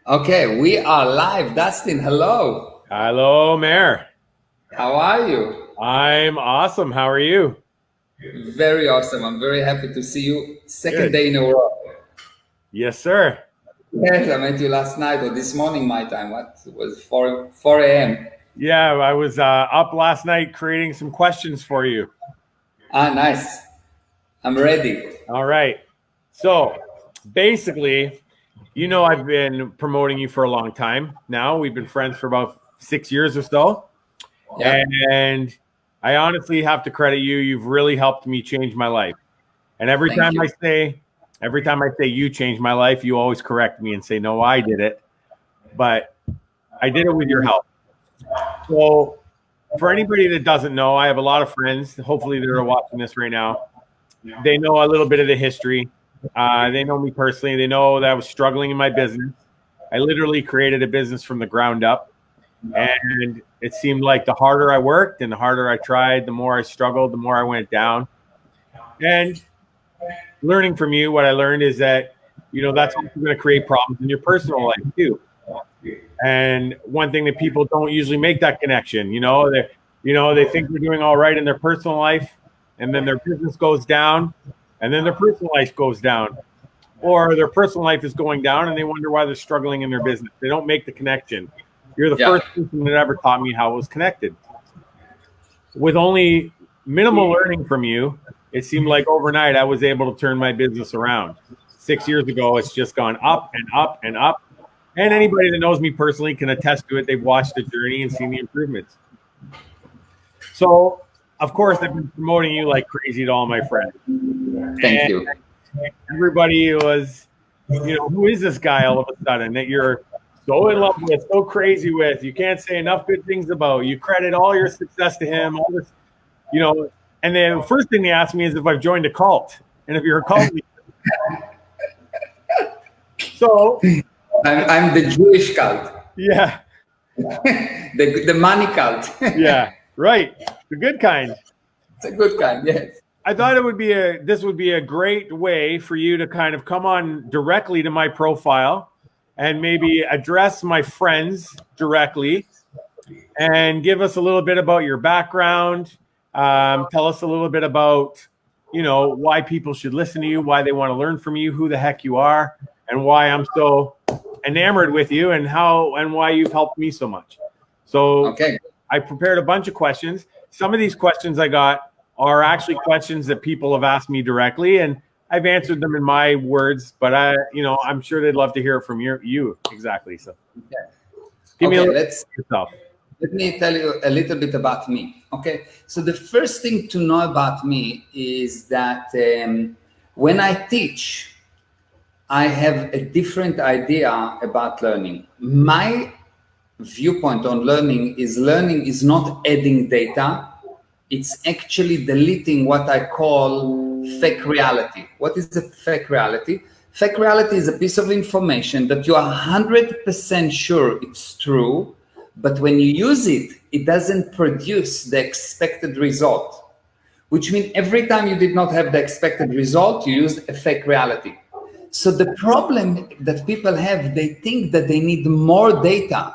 Okay, we are live. Dustin, hello. Hello, Meir. How are you? I'm awesome. How are you? Very awesome. I'm very happy to see you. Second Good. day in a row. Yes, sir. Yes, I met you last night or this morning, my time. What it was 4 a.m. Yeah, I was up last night creating some questions for you. Ah, nice. I'm ready. All right. So basically, I've been promoting you for a long time now. We've been friends for about 6 years or so. Yeah. And I honestly have to credit you. You've really helped me change my life. And Thank you. every time I say you changed my life, you always correct me and say, no, I did it. But I did it with your help. So, for anybody that doesn't know, I have a lot of friends. Hopefully, they're watching this right now. They know a little bit of the history. They know me personally. They know that I was struggling in my business. I literally created a business from the ground up. And it seemed like the harder I worked and the harder I tried, the more I struggled, the more I went down. And learning from you, what I learned is that, that's also going to create problems in your personal life too. And one thing that people don't usually make that connection, they think they're doing all right in their personal life, and then their business goes down, and then their personal life goes down, or their personal life is going down, and they wonder why they're struggling in their business. They don't make the connection. You're the Yeah. first person that ever taught me how it was connected. With only minimal learning from you, it seemed like overnight I was able to turn my business around. 6 years ago, it's just gone up and up and up. And anybody that knows me personally can attest to it. They've watched the journey and seen the improvements. So, of course, I've been promoting you like crazy to all my friends. Thank And you. everybody was, who is this guy all of a sudden that you're so in love with, so crazy with? You can't say enough good things about. You credit all your success to him, all this, And then the first thing they asked me is if I've joined a cult. And if you're a cult leader. So, I'm the Jewish cult, yeah. the money cult. Yeah, right. The good kind. It's a good kind, yes. I thought this would be a great way for you to kind of come on directly to my profile and maybe address my friends directly and give us a little bit about your background. Tell us a little bit about, why people should listen to you, why they want to learn from you, who the heck you are, and why I'm so enamored with you and why you've helped me so much. So Okay. I prepared a bunch of questions. Some of these questions I got are actually questions that people have asked me directly, and I've answered them in my words, but I'm sure they'd love to hear it from you exactly. So give me a little yourself. Let me tell you a little bit about me. Okay. So the first thing to know about me is that when I teach, I have a different idea about learning. My viewpoint on learning is not adding data. It's actually deleting what I call fake reality. What is a fake reality? Fake reality is a piece of information that you are 100% sure it's true, but when you use it, it doesn't produce the expected result, which means every time you did not have the expected result, you used a fake reality. So the problem that people have, they think that they need more data,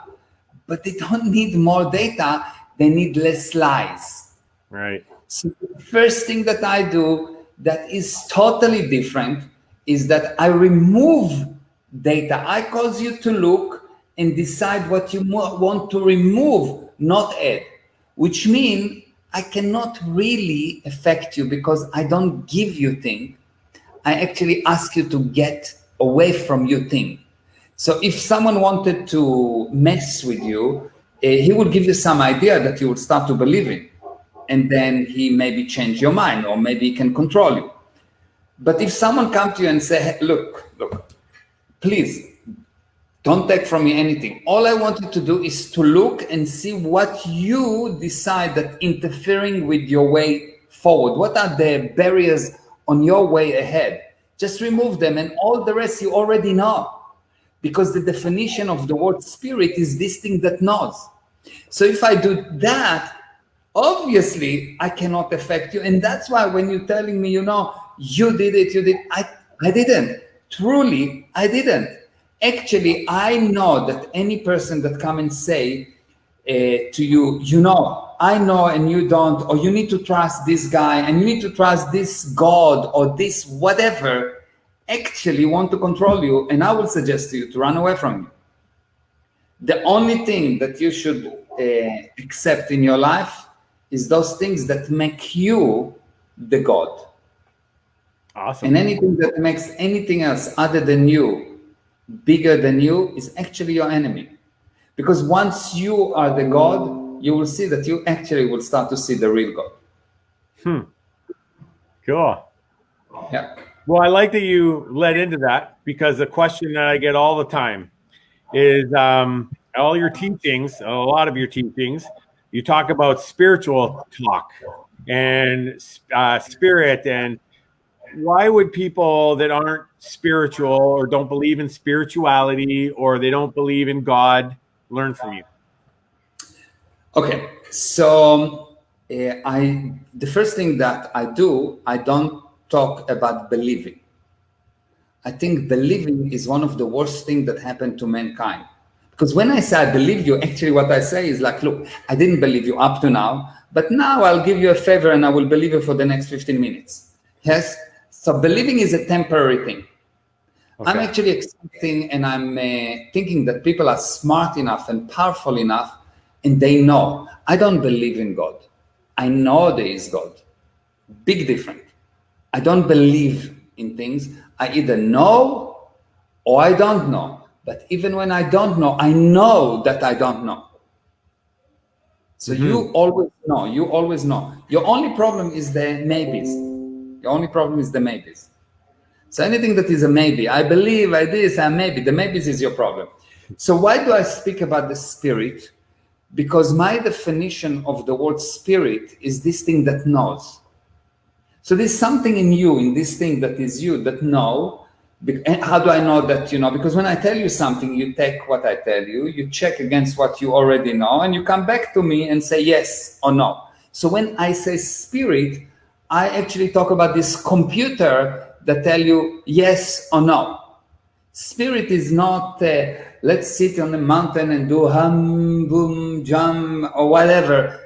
but they don't need more data, they need less lies. Right. So the first thing that I do that is totally different is that I remove data. I cause you to look and decide what you want to remove, not add, which means I cannot really affect you because I don't give you things. I actually ask you to get away from your thing. So if someone wanted to mess with you, he would give you some idea that you would start to believe in. And then he maybe change your mind, or maybe he can control you. But if someone come to you and say, hey, look, please don't take from me anything. All I want you to do is to look and see what you decide that interfering with your way forward. What are the barriers on your way ahead? Just remove them, and all the rest you already know. Because the definition of the word spirit is this thing that knows. So if I do that, obviously I cannot affect you. And that's why when you're telling me, you did it, I didn't. Truly, I didn't. Actually, I know that any person that come and say to you, I know and you don't, or you need to trust this guy and you need to trust this God or this whatever, actually want to control you. And I will suggest to you to run away from you. The only thing that you should accept in your life is those things that make you the God. Awesome. And anything that makes anything else other than you bigger than you is actually your enemy. Because once you are the God, you will see that you actually will start to see the real God. Cool. Yeah. Well, I like that you led into that, because the question that I get all the time is all your teachings, a lot of your teachings, you talk about spiritual talk and spirit. And why would people that aren't spiritual or don't believe in spirituality or they don't believe in God learn from you? Okay. So the first thing that I do, I don't talk about believing. I think believing is one of the worst things that happened to mankind. Because when I say I believe you, actually what I say is like, look, I didn't believe you up to now, but now I'll give you a favor and I will believe you for the next 15 minutes. Yes? So believing is a temporary thing. Okay. I'm actually expecting and I'm thinking that people are smart enough and powerful enough and they know. I don't believe in God. I know there is God. Big difference. I don't believe in things. I either know or I don't know. But even when I don't know, I know that I don't know. So you always know. You always know. Your only problem is the maybes. Your only problem is the maybes. So anything that is a maybe, I believe, I this, I maybe, the maybes is your problem. So why do I speak about the spirit? Because my definition of the word spirit is this thing that knows. So there's something in you, in this thing that is you, that know. How do I know that you know? Because when I tell you something, you take what I tell you, you check against what you already know, and you come back to me and say yes or no. So when I say spirit, I actually talk about this computer that tell you yes or no. Spirit is not, let's sit on a mountain and do hum, boom, jump, or whatever.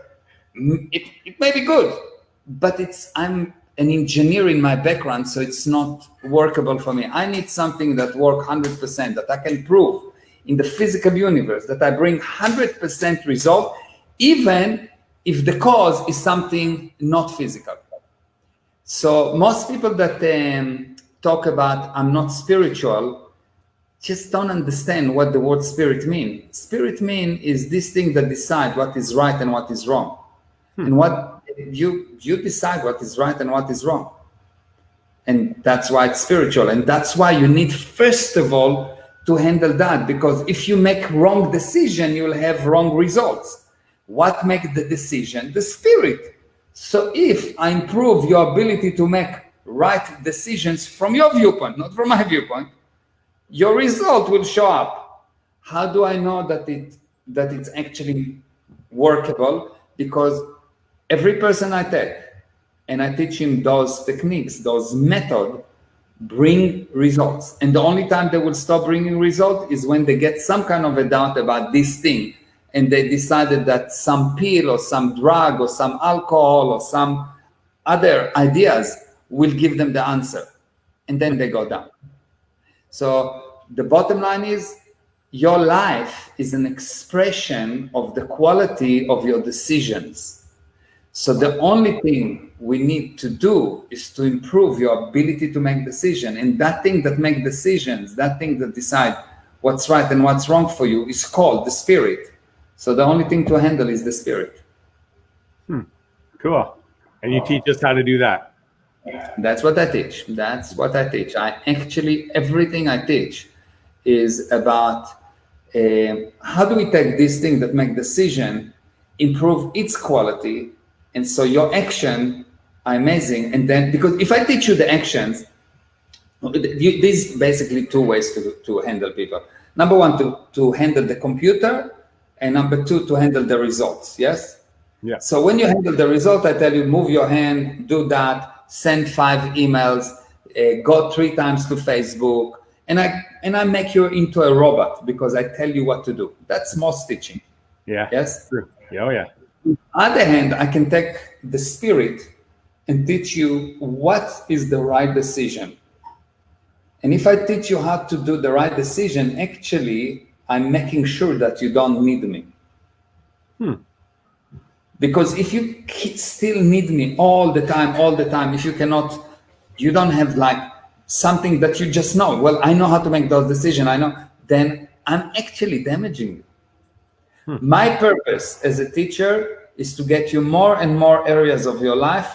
It may be good, but I'm an engineer in my background, so it's not workable for me. I need something that works 100%, that I can prove in the physical universe, that I bring 100% result, even if the cause is something not physical. So most people that talk about I'm not spiritual just don't understand what the word spirit means. Spirit mean is this thing that decide what is right and what is wrong. And what you decide what is right and what is wrong. And that's why it's spiritual. And that's why you need, first of all, to handle that. Because if you make wrong decision, you'll have wrong results. What makes the decision? The spirit. So if I improve your ability to make right decisions from your viewpoint, not from my viewpoint, your result will show up. How do I know that it's actually workable? Because every person I take and I teach him those techniques, those methods, bring results. And the only time they will stop bringing results is when they get some kind of a doubt about this thing. And they decided that some pill or some drug or some alcohol or some other ideas will give them the answer. And then they go down. So the bottom line is your life is an expression of the quality of your decisions. So the only thing we need to do is to improve your ability to make decisions. And that thing that makes decisions, that thing that decide what's right and what's wrong for you is called the spirit. So the only thing to handle is the spirit. Cool. And you teach us how to do that. That's what I teach. That's what I teach. Everything I teach is about how do we take this thing that make decision, improve its quality, and so your action are amazing. And then, because if I teach you the actions, there's basically two ways to handle people. Number one, to handle the computer, and number two, to handle the results. Yes? Yeah. So when you handle the result, I tell you, move your hand, do that, send 5 emails, go 3 times to Facebook, and I make you into a robot because I tell you what to do. That's most teaching. Yeah. Yes. True. Oh yeah. On the other hand, I can take the spirit and teach you what is the right decision. And if I teach you how to do the right decision, actually, I'm making sure that you don't need me. Because if you still need me all the time, if you cannot, you don't have like something that you just know, well, I know how to make those decisions, I know, then I'm actually damaging you. My purpose as a teacher is to get you more and more areas of your life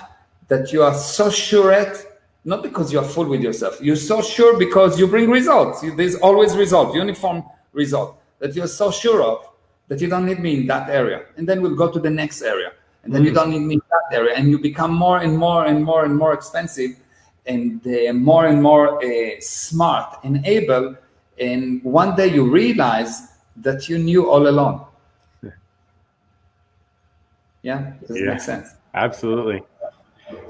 that you are so sure at, not because you're full with yourself. You're so sure because you bring results. There's always result, uniform result that you're so sure of that you don't need me in that area. And then we'll go to the next area. And then you don't need me in that area. And you become more and more and more and more expensive and more smart and able. And one day you realize that you knew all along. Yeah, does it make sense? Absolutely.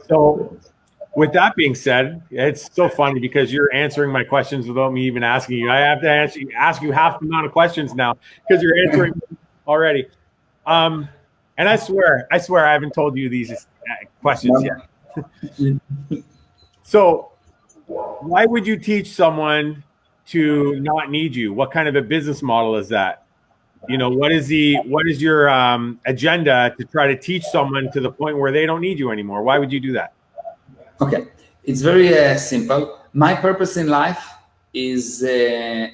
So with that being said, it's so funny because you're answering my questions without me even asking you. I have to ask you half the amount of questions now because you're answering already. And I swear I haven't told you these questions yet. So why would you teach someone to not need you? What kind of a business model is that? You know, what is your agenda to try to teach someone to the point where they don't need you anymore? Why would you do that? Okay, it's very simple. My purpose in life is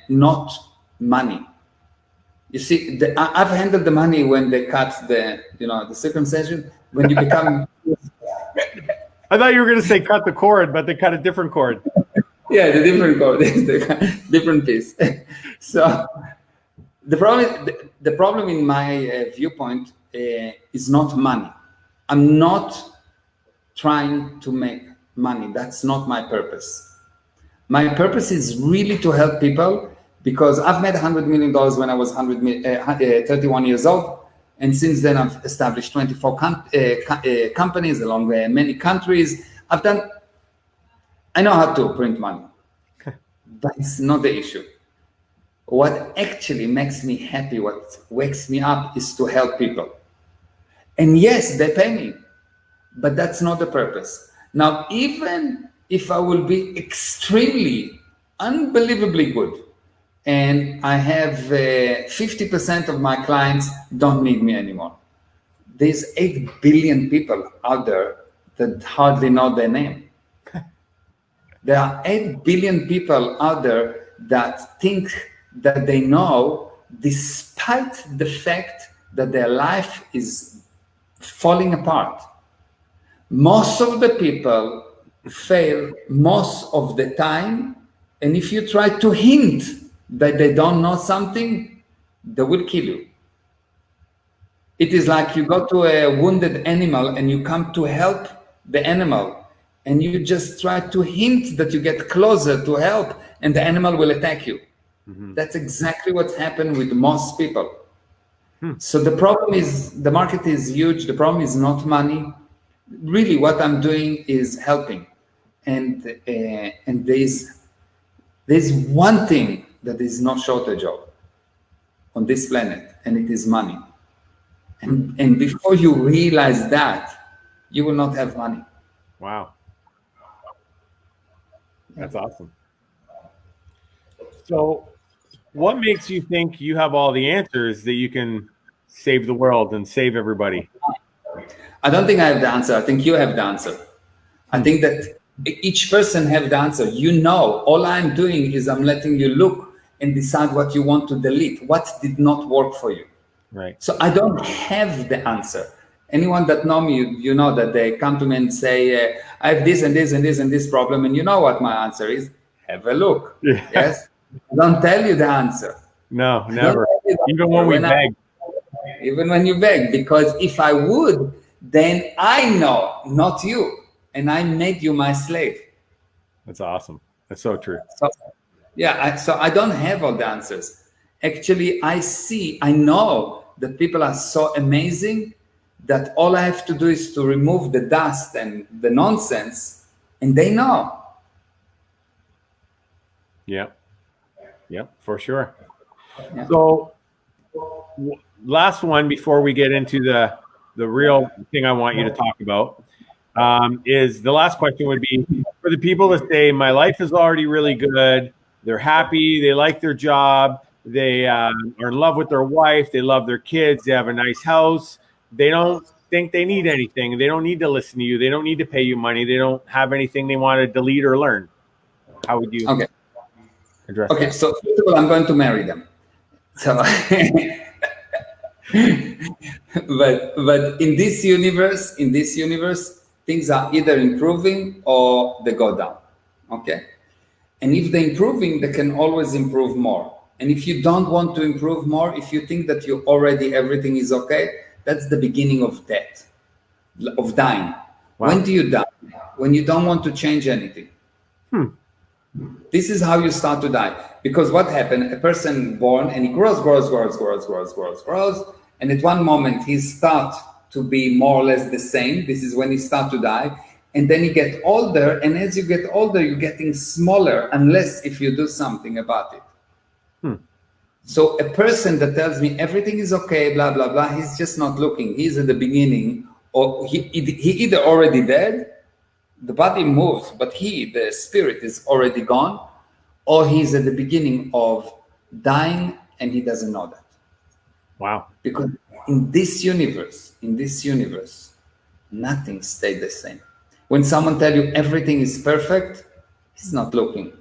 not money. You see, I've handled the money when they cut the circumcision. When you become, I thought you were going to say cut the cord, but they cut a different cord. Yeah, the different cord is the different piece. So the problem in my viewpoint is not money. I'm not trying to make money. That's not my purpose. My purpose is really to help people because I've made $100 million when I was 31 years old. And since then, I've established 24 companies along many countries. I know how to print money, but it's not the issue. What actually makes me happy, what wakes me up is to help people. And yes, they pay me, but that's not the purpose. Now, even if I will be extremely, unbelievably good, and I have 50% of my clients don't need me anymore. There's 8 billion people out there that hardly know their name. There are 8 billion people out there that think that they know, despite the fact that their life is falling apart. Most of the people fail most of the time, and if you try to hint that they don't know something, they will kill you. It is like you go to a wounded animal and you come to help the animal, and you just try to hint that you get closer to help, and the animal will attack you. Mm-hmm. That's exactly what's happened with most people. So the problem is the market is huge. The problem is not money. Really, what I'm doing is helping, and there's one thing that is not shortage of on this planet, and it is money. And before you realize that, you will not have money. Wow, that's awesome. So, what makes you think you have all the answers that you can save the world and save everybody? I don't think I have the answer. I think you have the answer. I think that each person have the answer. You know, all I'm doing is I'm letting you look and decide what you want to delete, what did not work for you. Right. So I don't have the answer. Anyone that know me, you know that they come to me and say, I have this and this and this and this problem. And you know what my answer is? Have a look. Yeah. Yes. I don't tell you the answer. No, never. Even when we beg. Even when you beg, because if I would, then I know, not you. And I made you my slave. That's awesome. That's so true. So, yeah, so I don't have all the answers. Actually, I know that people are so amazing that all I have to do is to remove the dust and the nonsense, and they know. Yeah. Yep, for sure. Yeah. So last one before we get into the real thing I want you to talk about is the last question would be for the people that say my life is already really good, they're happy, they like their job, they are in love with their wife, they love their kids, they have a nice house, they don't think they need anything, they don't need to listen to you, they don't need to pay you money, they don't have anything they want to delete or learn. How would you address Okay, that? so first of all, I'm going to marry them. So, but in this universe, things are either improving or they go down. Okay, and if they're improving, they can always improve more. And if you don't want to improve more, if you think that you already everything is okay, that's the beginning of death, of dying. Wow. When do you die? When you don't want to change anything. This is how you start to die. Because what happened? A person born and he grows, and at one moment he starts to be more or less the same. This is when he starts to die. And then you get older, and as you get older, you're getting smaller unless if you do something about it. So a person that tells me everything is okay, blah, blah, blah, he's just not looking. He's at the beginning, or he either already dead, the body moves, but the spirit is already gone, or he's at the beginning of dying and he doesn't know that. Wow. Because in this universe, nothing stayed the same. When someone tells you everything is perfect, he's not looking.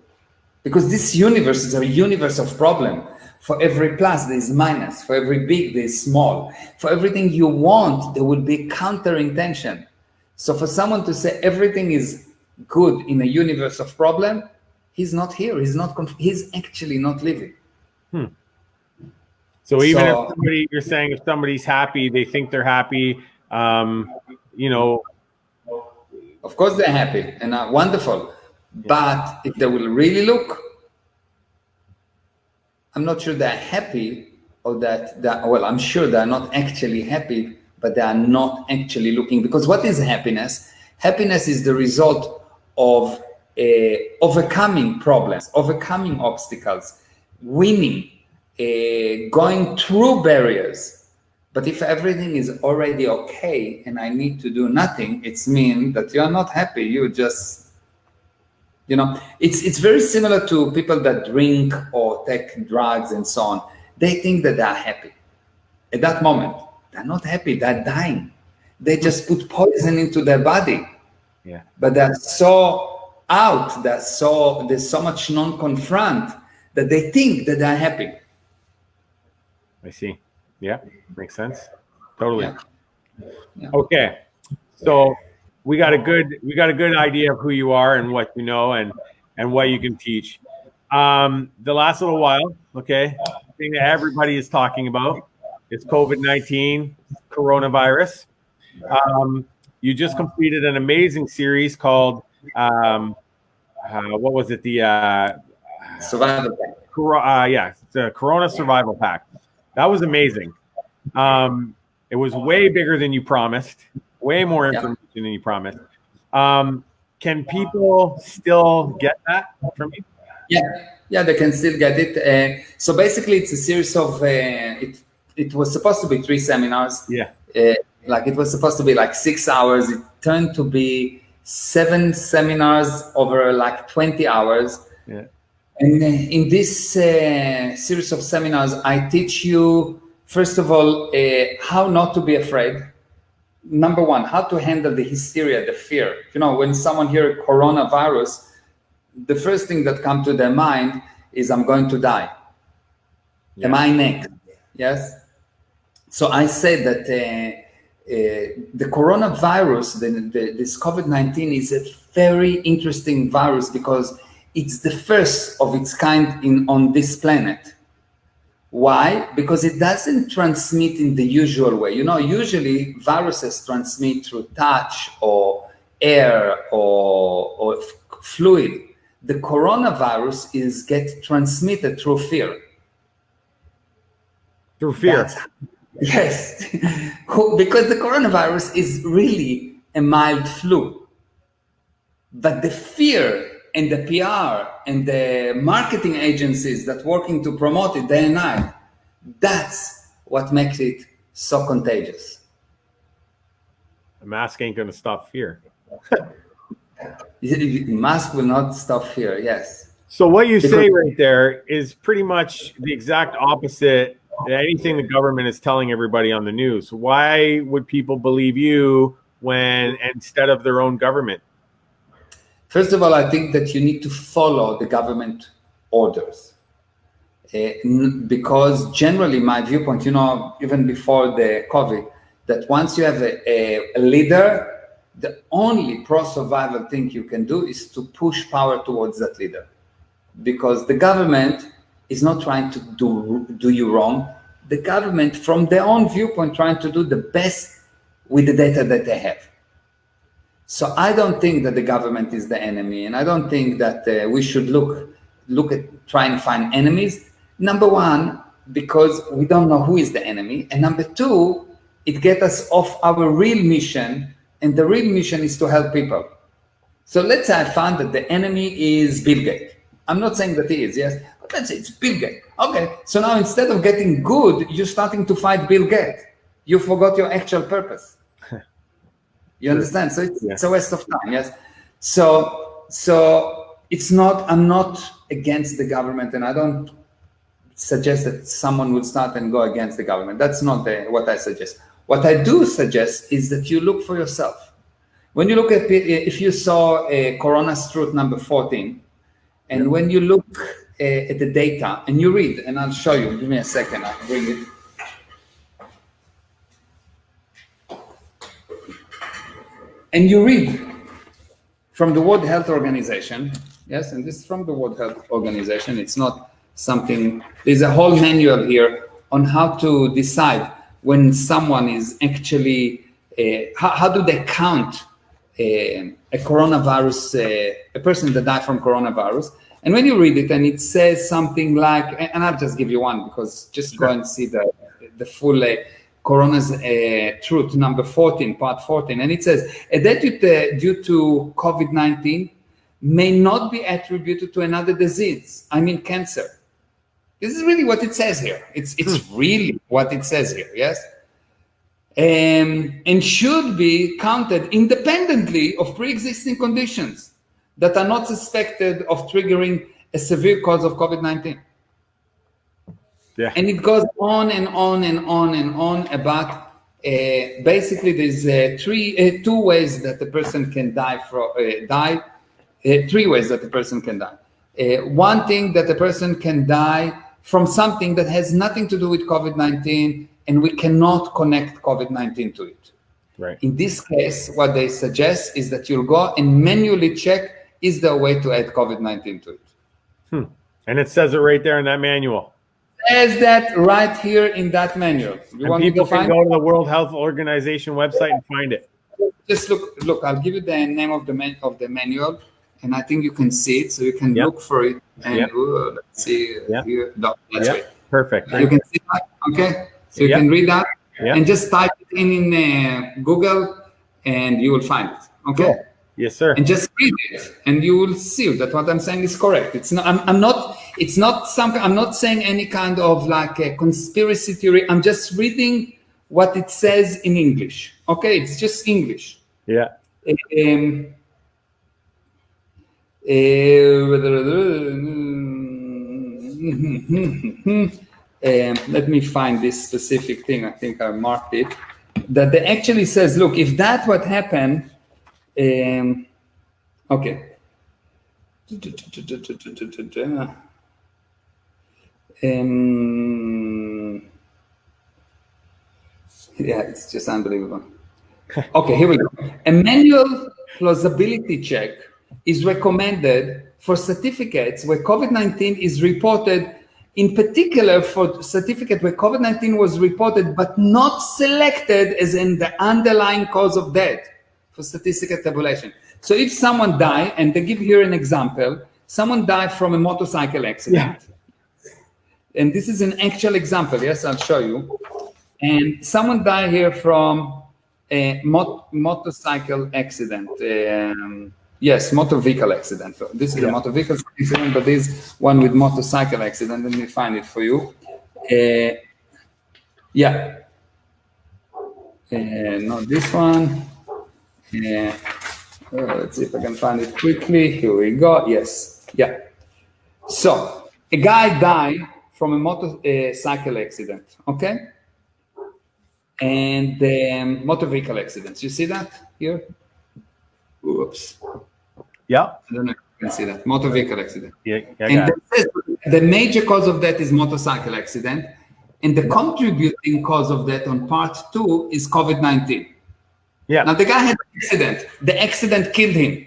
Because this universe is a universe of problem. For every plus, there is minus. For every big, there is small. For everything you want, there will be counter intention. So for someone to say everything is good in a universe of problem, he's not here. He's actually not living. So even if you're saying if somebody's happy, they think they're happy, you know. Of course they're happy and are wonderful. But if they will really look, I'm not sure they're happy or well, I'm sure they're not actually happy, but they are not actually looking. Because what is happiness? Happiness is the result of overcoming problems, overcoming obstacles, winning, going through barriers. But if everything is already okay and I need to do nothing, it's mean that you're not happy. You just, it's very similar to people that drink or take drugs and so on. They think that they are happy. At that moment, they're not happy. They're dying. They just put poison into their body. Yeah. But they're so out. There's so much non-confront that they think that they're happy. I see. Yeah, makes sense. Totally. Yeah. Okay, so we got a good idea of who you are and what you know and what you can teach. The last little while, okay, thing that everybody is talking about is COVID-19, coronavirus. You just completed an amazing series called what was it? The Survival Pack. The Corona Survival Pack. That was amazing. It was way bigger than you promised, way more information than you promised. Can people still get that from you? Yeah, they can still get it. So basically, it's a series of, it was supposed to be 3 seminars. Yeah. It was supposed to be 6 hours. It turned to be 7 seminars over 20 hours. Yeah. And in this series of seminars, I teach you, first of all, how not to be afraid. Number one, how to handle the hysteria, the fear. When someone hears coronavirus, the first thing that comes to their mind is, I'm going to die. Yeah. Am I next? Yes. So I said that the coronavirus, this COVID-19 is a very interesting virus because it's the first of its kind on this planet. Why? Because it doesn't transmit in the usual way. Usually viruses transmit through touch or air or fluid. The coronavirus get transmitted through fear. Through fear? Yes. Because the coronavirus is really a mild flu. But the fear and the PR and the marketing agencies that working to promote it day and night, that's what makes it so contagious. The mask ain't going to stop fear. Mask will not stop fear, yes. So what you say right there is pretty much the exact opposite of anything the government is telling everybody on the news. Why would people believe you when instead of their own government? First of all, I think that you need to follow the government orders. Because generally, my viewpoint, even before the COVID, that once you have a leader, the only pro-survival thing you can do is to push power towards that leader. Because the government is not trying to do you wrong. The government, from their own viewpoint, trying to do the best with the data that they have. So I don't think that the government is the enemy, and I don't think that we should look at trying to find enemies. Number one, because we don't know who is the enemy, and number two, it gets us off our real mission, and the real mission is to help people. So let's say I found that the enemy is Bill Gates. I'm not saying that he is, yes, but let's say it's Bill Gates. Okay, so now instead of getting good, you're starting to fight Bill Gates. You forgot your actual purpose. You understand? So it's a waste of time, yes? So it's not, I'm not against the government, and I don't suggest that someone would start and go against the government. That's not what I suggest. What I do suggest is that you look for yourself. When you look at, if you saw Corona's Truth number 14, and when you look at the data and you read, and I'll show you, give me a second, I'll bring it. And you read from the World Health Organization, yes, and this is from the World Health Organization, it's not something, there's a whole manual here on how to decide when someone is actually, how do they count a coronavirus, a person that died from coronavirus. And when you read it and it says something like, and I'll just give you one because just go and see the full Corona's Truth number 14, part 14. And it says, a death due to COVID-19 may not be attributed to another disease, I mean cancer. This is really what it says here. It's really what it says here, yes? And should be counted independently of pre-existing conditions that are not suspected of triggering a severe cause of COVID-19. Yeah. And it goes on and on and on and on about basically there's two ways that the person can die from three ways that the person can die. One thing that the person can die from something that has nothing to do with COVID-19, and we cannot connect COVID-19 to it. Right. In this case, what they suggest is that you'll go and manually check, is there a way to add COVID-19 to it? And it says it right there in that manual. Says that right here in that manual. You want people me to find can go to the World Health Organization website and find it. Just look. I'll give you the name of the manual, and I think you can see it, so you can look for it. And let's see here. No, that's right. Perfect. You can see that. Okay, so you can read that and just type it in Google, and you will find it. Okay. Cool. Yes, sir. And just read it, and you will see that what I'm saying is correct. It's not. I'm not. It's not something. I'm not saying any kind of like a conspiracy theory. I'm just reading what it says in English. Okay, it's just English. Yeah. Let me find this specific thing. I think I marked it. That they actually says, look, if that what happened. Okay. Yeah, it's just unbelievable. Okay, here we go. A manual plausibility check is recommended for certificates where COVID-19 is reported, in particular for certificate where COVID-19 was reported but not selected as in the underlying cause of death for statistical tabulation. So if someone died, and they give here an example, someone died from a motorcycle accident. Yeah. And this is an actual example, yes, I'll show you. And someone died here from a motorcycle accident. Yes, motor vehicle accident. This is a motor vehicle accident, but this one with motorcycle accident. Let me find it for you. Yeah. Not this one. Let's see if I can find it quickly. Here we go. Yes. Yeah. So a guy died from a motorcycle accident. Okay. And motor vehicle accidents. You see that here? Oops. Yeah. I don't know if you can see that. Motor vehicle accident. Yeah. And the major cause of that is motorcycle accident. And the contributing cause of that on part 2 is COVID-19. Yeah. Now the guy had an accident. The accident killed him.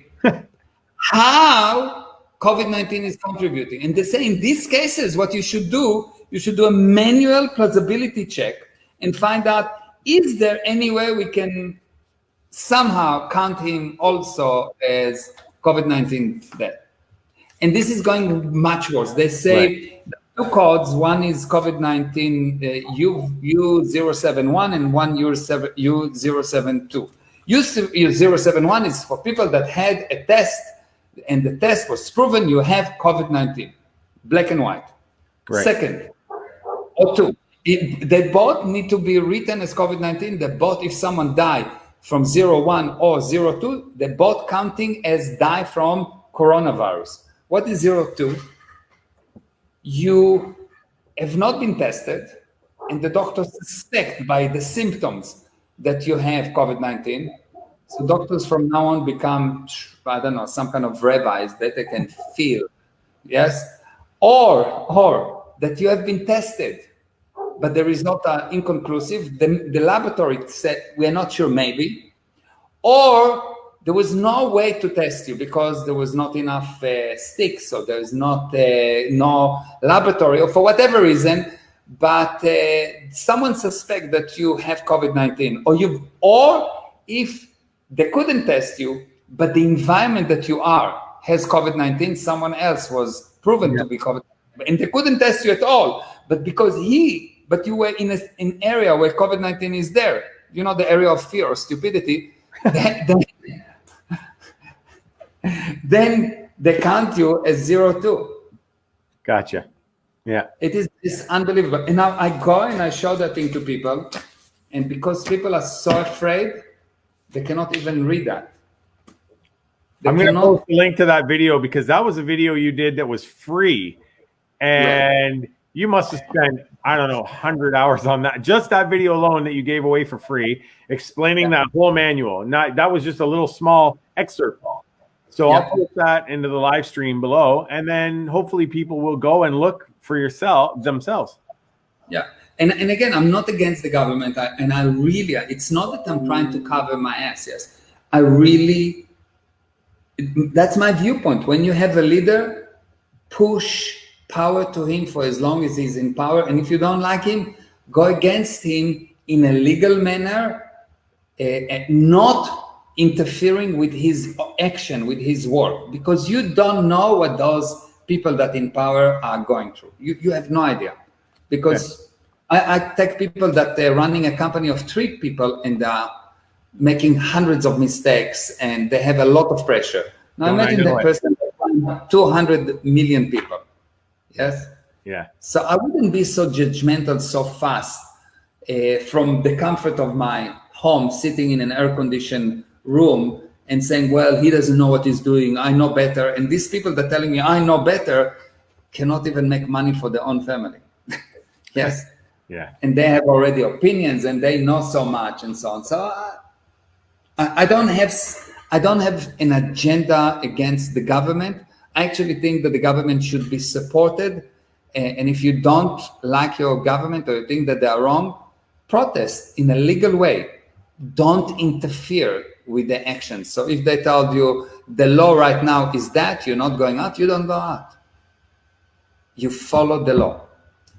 How COVID-19 is contributing? And they say in these cases, what you should do a manual plausibility check and find out, is there any way we can somehow count him also as COVID-19 death? And this is going much worse. They say two codes, one is COVID-19 U071 and one U072. U071 is for people that had a test and the test was proven you have COVID-19, black and white. Right. Second, or two, they both need to be written as COVID-19. They both, if someone died from 01 or 02, they're both counting as die from coronavirus. What is 02? You have not been tested and the doctor suspect by the symptoms that you have COVID-19. So doctors from now on become, I don't know, some kind of rabbis that they can feel, yes? Or that you have been tested, but the results are inconclusive. The laboratory said, we're not sure, maybe. Or there was no way to test you because there was not enough sticks, so there's not no laboratory, or for whatever reason, but someone suspect that you have COVID-19, or if they couldn't test you, but the environment that you are has COVID-19, someone else was proven to be COVID-19, and they couldn't test you at all, but because you were in an area where COVID-19 is there, you know, the area of fear or stupidity, then they count you as 02. Gotcha. Yeah. It's unbelievable. And now I go and I show that thing to people, and because people are so afraid, they cannot even read that. I'm going to post a link to that video because that was a video you did that was free. And you must have spent, I don't know, 100 hours on that. Just that video alone that you gave away for free, explaining that whole manual. That was just a little small excerpt. So I'll put that into the live stream below, and then hopefully people will go and look for themselves. Yeah. And again, I'm not against the government. It's not that I'm trying to cover my ass. Yes. That's my viewpoint. When you have a leader, push power to him for as long as he's in power. And if you don't like him, go against him in a legal manner, not interfering with his action, with his work, because you don't know what those people that in power are going through. You have no idea. Because I take people that they're running a company of 3 people and they're making hundreds of mistakes and they have a lot of pressure. Now imagine that person running 200 million people. Yes? Yeah. So I wouldn't be so judgmental so fast from the comfort of my home, sitting in an air-conditioned room and saying, well, he doesn't know what he's doing, I know better. And these people that are telling me I know better cannot even make money for their own family. Yes. Yeah. And they have already opinions and they know so much and so on. So I don't have an agenda against the government. I actually think that the government should be supported. And if you don't like your government or you think that they are wrong, protest in a legal way. Don't interfere with the actions. So if they told you the law right now is that you're not going out, you don't go out. You follow the law.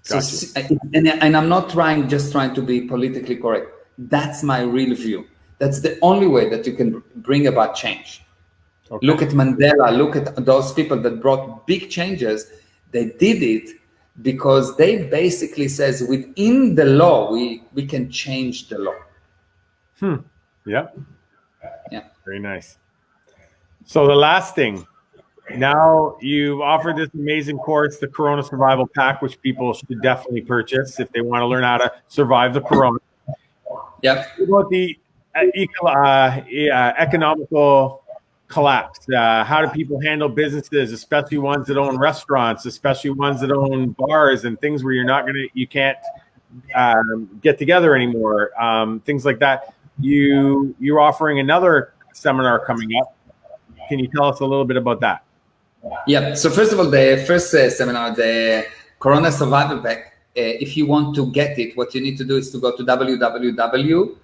Gotcha. So, and I'm not trying to be politically correct. That's my real view. That's the only way that you can bring about change. Okay. Look at Mandela, look at those people that brought big changes. They did it because they basically says within the law, we can change the law. Yeah. Yeah. Very nice. So the last thing, now you've offered this amazing course, the Corona Survival Pack, which people should definitely purchase if they want to learn how to survive the Corona. Yep. What about the economical collapse? How do people handle businesses, especially ones that own restaurants, especially ones that own bars and things where you can't get together anymore, things like that. You're offering another seminar coming up. Can you tell us a little bit about that? Yeah. So first of all, the first seminar, the Corona Survival Pack, if you want to get it, what you need to do is to go to www.Meir,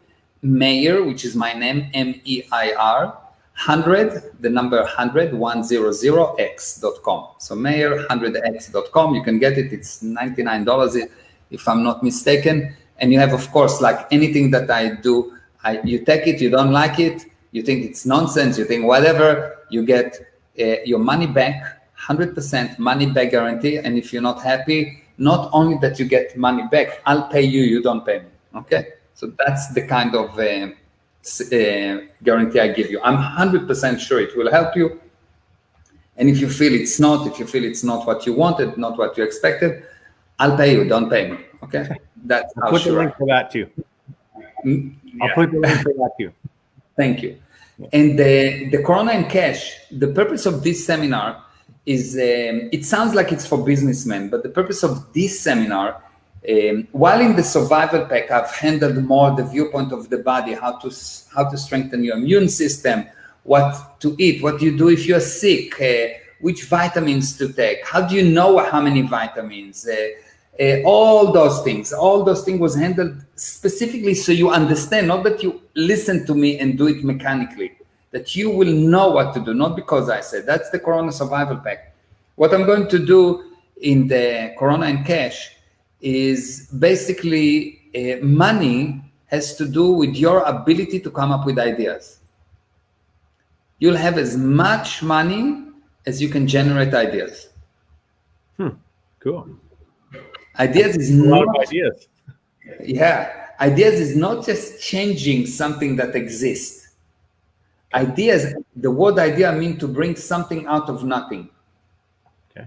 which is my name, MEIR, 100, the number 100x.com. So Meir100x.com. You can get it. It's $99 if I'm not mistaken. And you have, of course, like anything that I do, you take it, you don't like it, you think it's nonsense, you think whatever, you get your money back, 100% money back guarantee. And if you're not happy, not only that you get money back, I'll pay you, you don't pay me. Okay? So that's the kind of guarantee I give you. I'm 100% sure it will help you. And if you feel it's not what you wanted, not what you expected, I'll pay you, don't pay me. Okay? That's how I'll put sure the link for that too. Yeah. I'll put the link for that too. Thank you. And the Corona and Cash, the purpose of this seminar is, it sounds like it's for businessmen, but the purpose of this seminar, while in the survival pack, I've handled more the viewpoint of the body, how to strengthen your immune system, what to eat, what do you do if you're sick, which vitamins to take, how do you know how many vitamins, all those things was handled specifically so you understand, not that you listen to me and do it mechanically, that you will know what to do, not because I said. That's the Corona Survival Pack. What I'm going to do in the Corona and Cash is basically money has to do with your ability to come up with ideas. You'll have as much money as you can generate ideas. Cool. Ideas is A lot not of ideas. Yeah, ideas is not just changing something that exists. Ideas, the word idea mean to bring something out of nothing. Okay.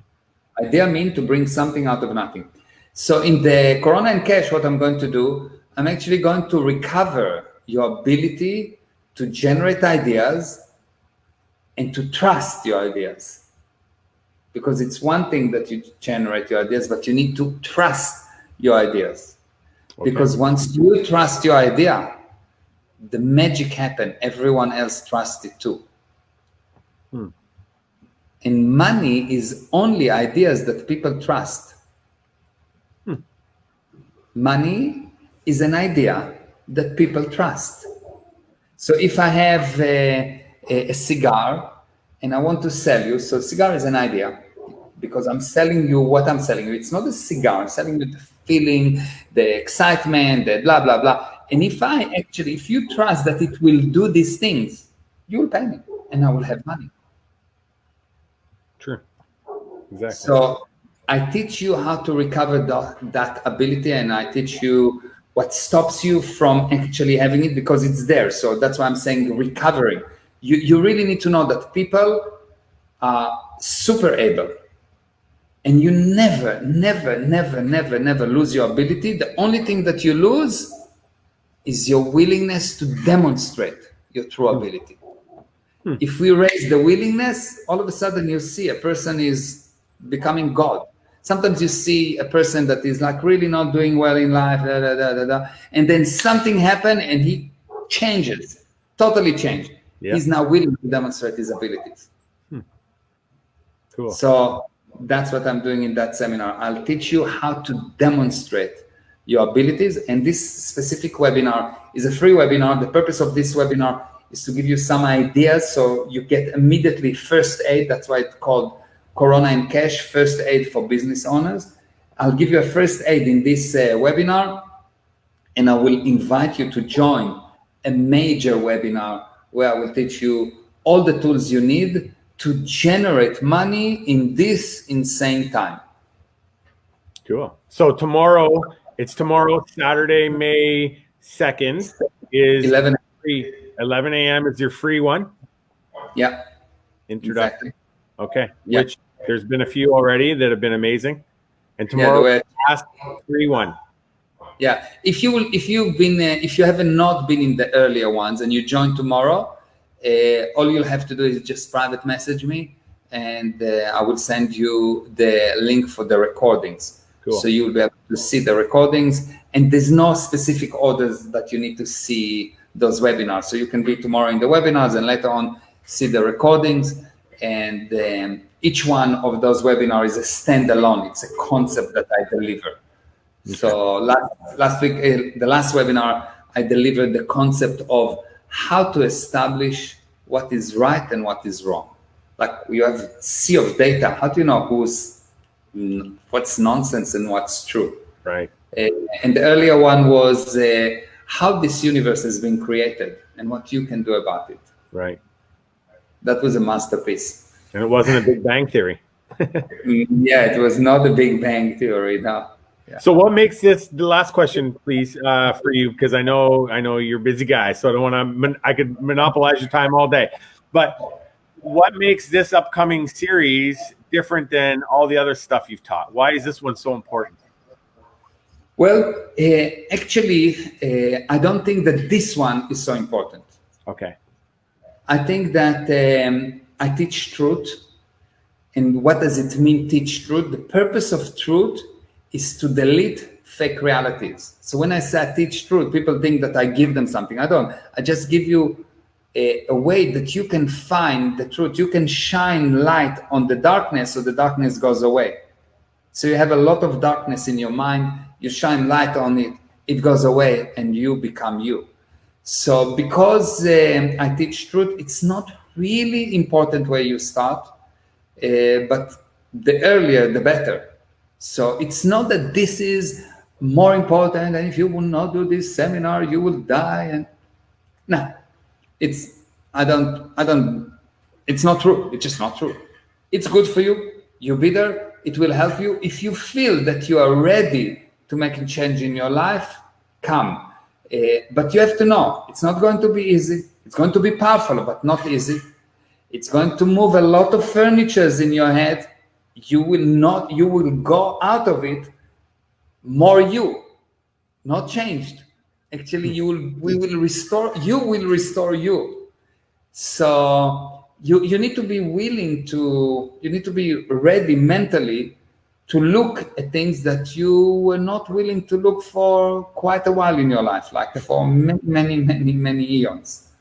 Idea mean to bring something out of nothing. So in the Corona and Cash, what I'm going to do, I'm actually going to recover your ability to generate ideas and to trust your ideas. Because it's one thing that you generate your ideas, but you need to trust your ideas. Okay. Because once you trust your idea, the magic happens. Everyone else trusts it too. And money is only ideas that people trust. Money is an idea that people trust. So if I have a cigar and I want to sell you, so cigar is an idea, because I'm selling you what I'm selling you. It's not a cigar. I'm selling you the feeling, the excitement, the blah, blah, blah. And if you trust that it will do these things, you will pay me and I will have money. True. Exactly. So I teach you how to recover that ability, and I teach you what stops you from actually having it, because it's there. So that's why I'm saying recovering. You really need to know that people are super able. And you never lose your ability. The only thing that you lose is your willingness to demonstrate your true ability. If we raise the willingness, all of a sudden you see a person is becoming God. Sometimes you see a person that is like really not doing well in life, and then something happened and he changes, totally changed. Yeah. He's now willing to demonstrate his abilities. Cool. So that's what I'm doing in that seminar. I'll teach you how to demonstrate your abilities. And this specific webinar is a free webinar. The purpose of this webinar is to give you some ideas so you get immediately first aid. That's why it's called Corona and Cash, first aid for business owners. I'll give you a first aid in this webinar, and I will invite you to join a major webinar where I will teach you all the tools you need to generate money in this insane time. Cool. So tomorrow, Saturday, May 2nd, is 11 a.m. is your free one. Yeah. introduction. Exactly. Okay. Yeah. Which there's been a few already that have been amazing. And Yeah, tomorrow, last 3-1. Yeah, if you have not been in the earlier ones and you join tomorrow, all you'll have to do is just private message me, and I will send you the link for the recordings. Cool. So you'll be able to see the recordings, and there's no specific orders that you need to see those webinars. So you can be tomorrow in the webinars and later on see the recordings. And each one of those webinars is a standalone. It's a concept that I deliver. So last week, the last webinar, I delivered the concept of how to establish what is right and what is wrong. Like you have a sea of data. How do you know what's nonsense and what's true? Right. And the earlier one was how this universe has been created and what you can do about it. Right. That was a masterpiece. And it wasn't a Big Bang Theory. Yeah, it was not a Big Bang Theory, no. Yeah. So what makes this, the last question, please, for you, because I know you're a busy guy, so I don't want to, I could monopolize your time all day. But what makes this upcoming series different than all the other stuff you've taught? Why is this one so important? Well, actually, I don't think that this one is so important. Okay. I think that I teach truth. And what does it mean, teach truth? The purpose of truth is to delete fake realities. So when I say I teach truth, people think that I give them something. I don't. I just give you a way that you can find the truth. You can shine light on the darkness so the darkness goes away. So you have a lot of darkness in your mind. You shine light on it. It goes away and you become you. So because I teach truth, it's not really important where you start, but the earlier, the better. So it's not that this is more important, and if you will not do this seminar, you will die. And no, it's not true. It's just not true. It's good for you. You be there. It will help you. If you feel that you are ready to make a change in your life, come. But you have to know, it's not going to be easy. It's going to be powerful, but not easy. It's going to move a lot of furnitures in your head. You will go out of it more you, not changed. Actually, you will restore you. So you need to be willing to, you need to be ready mentally to look at things that you were not willing to look for quite a while in your life, like for many eons.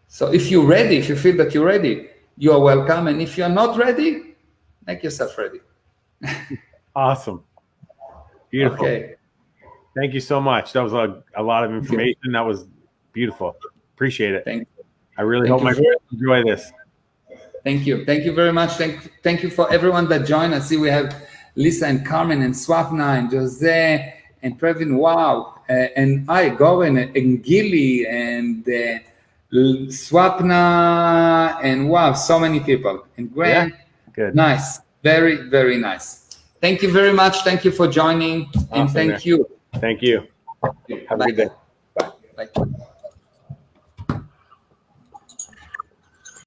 So if you're ready, if you feel that you're ready, you are welcome. And if you're not ready, make yourself ready. Awesome. Beautiful. Okay. Thank you so much. That was a lot of information. That was beautiful. Appreciate it. Thank you. I really hope my friends enjoy this. Thank you. Thank you very much. Thank you for everyone that joined us. See, we have Lisa and Carmen and Swapna and Jose and Previn. Wow. And Goran and Gilly and Swapna and wow, so many people. And Graham. Yeah. Good. Nice. Very, very nice. Thank you very much. Thank you for joining. Awesome, and thank you. Thank you. Have a good day. Bye. Bye.